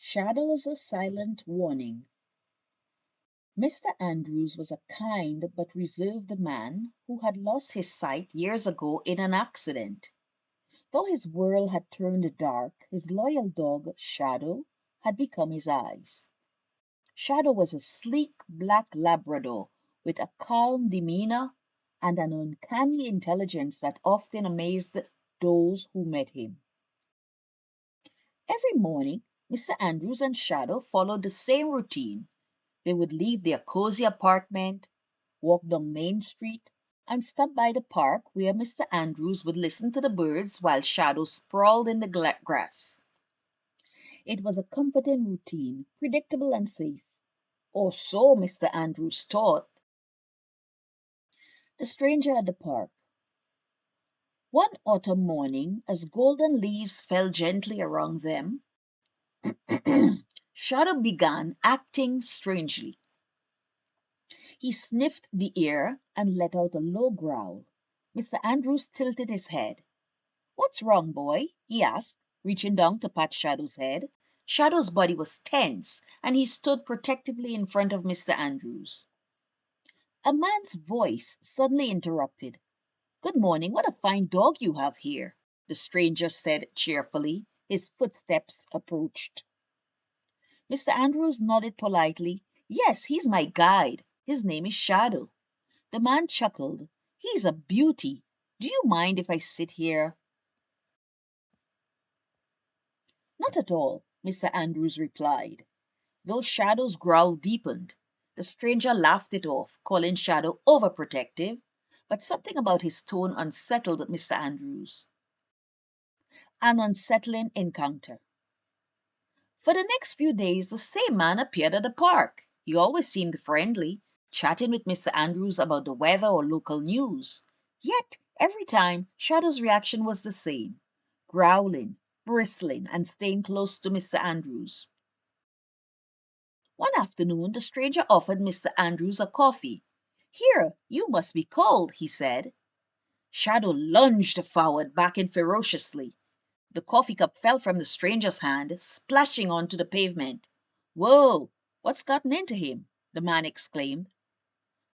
Shadow's a silent warning. Mr. Andrews was a kind but reserved man who had lost his sight years ago in an accident. Though his world had turned dark, his loyal dog, Shadow, had become his eyes. Shadow was a sleek black Labrador with a calm demeanor and an uncanny intelligence that often amazed those who met him. Every morning, Mr. Andrews and Shadow followed the same routine. They would leave their cozy apartment, walk down Main Street, and stop by the park where Mr. Andrews would listen to the birds while Shadow sprawled in the grass. It was a comforting routine, predictable and safe. Or so Mr. Andrews thought. The stranger at the park. One autumn morning, as golden leaves fell gently around them, Shadow began acting strangely. He sniffed the air and let out a low growl. Mr. Andrews tilted his head. "What's wrong, boy?" he asked, reaching down to pat Shadow's head. Shadow's body was tense, and he stood protectively in front of Mr. Andrews. A man's voice suddenly interrupted. "Good morning, what a fine dog you have here," the stranger said cheerfully. His footsteps approached. Mr. Andrews nodded politely. "Yes, he's my guide. His name is Shadow." The man chuckled. "He's a beauty. Do you mind if I sit here?" "Not at all," Mr. Andrews replied. Though Shadow's growl deepened, the stranger laughed it off, calling Shadow overprotective, but something about his tone unsettled Mr. Andrews. An unsettling encounter. For the next few days, the same man appeared at the park. He always seemed friendly, chatting with Mr. Andrews about the weather or local news. Yet, every time, Shadow's reaction was the same: growling, bristling, and staying close to Mr. Andrews. One afternoon, the stranger offered Mr. Andrews a coffee. "Here, you must be cold," he said. Shadow lunged forward, backing ferociously. The coffee cup fell from the stranger's hand, splashing onto the pavement. "Whoa, what's gotten into him?" the man exclaimed.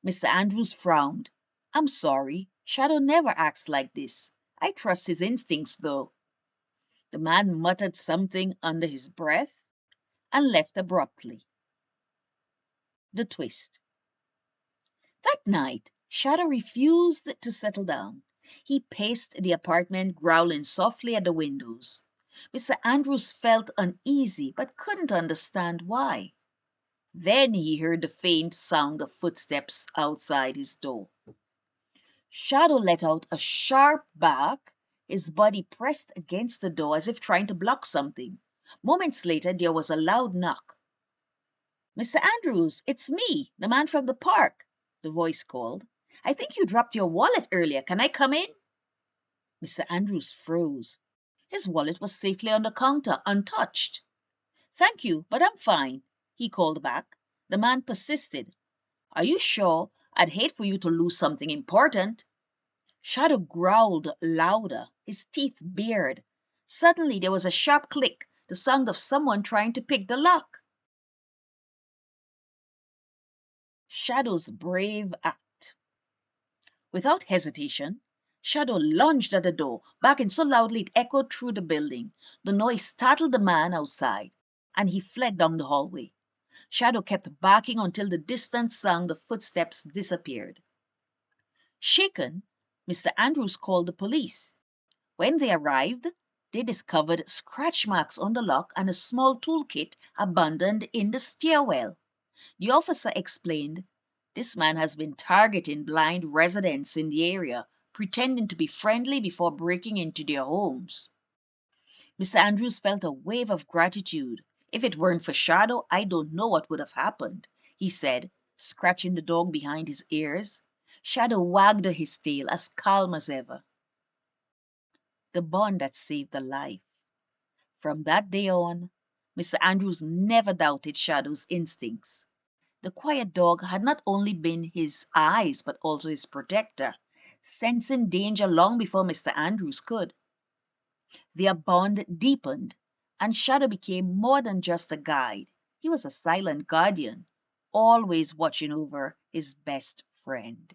Mr. Andrews frowned. "I'm sorry, Shadow never acts like this. I trust his instincts, though." The man muttered something under his breath and left abruptly. The twist. That night, Shadow refused to settle down. He paced the apartment, growling softly at the windows. Mr. Andrews felt uneasy but couldn't understand why. Then he heard the faint sound of footsteps outside his door. Shadow let out a sharp bark. His body pressed against the door as if trying to block something. Moments later, there was a loud knock. "Mr. Andrews, it's me, the man from the park," the voice called. "I think you dropped your wallet earlier. Can I come in?" Mr. Andrews froze. His wallet was safely on the counter, untouched. "Thank you, but I'm fine," he called back. The man persisted. "Are you sure? I'd hate for you to lose something important." Shadow growled louder, his teeth bared. Suddenly there was a sharp click, the sound of someone trying to pick the lock. Shadow's brave act. Without hesitation, Shadow lunged at the door, barking so loudly it echoed through the building. The noise startled the man outside, and he fled down the hallway. Shadow kept barking until the distant sound of footsteps disappeared. Shaken, Mr. Andrews called the police. When they arrived, they discovered scratch marks on the lock and a small toolkit abandoned in the stairwell. The officer explained, "This man has been targeting blind residents in the area, pretending to be friendly before breaking into their homes." Mr. Andrews felt a wave of gratitude. "If it weren't for Shadow, I don't know what would have happened," he said, scratching the dog behind his ears. Shadow wagged his tail, as calm as ever. The bond that saved a life. From that day on, Mr. Andrews never doubted Shadow's instincts. The quiet dog had not only been his eyes but also his protector, sensing danger long before Mr. Andrews could. Their bond deepened, And Shadow became more than just a guide. He was a silent guardian, always watching over his best friend.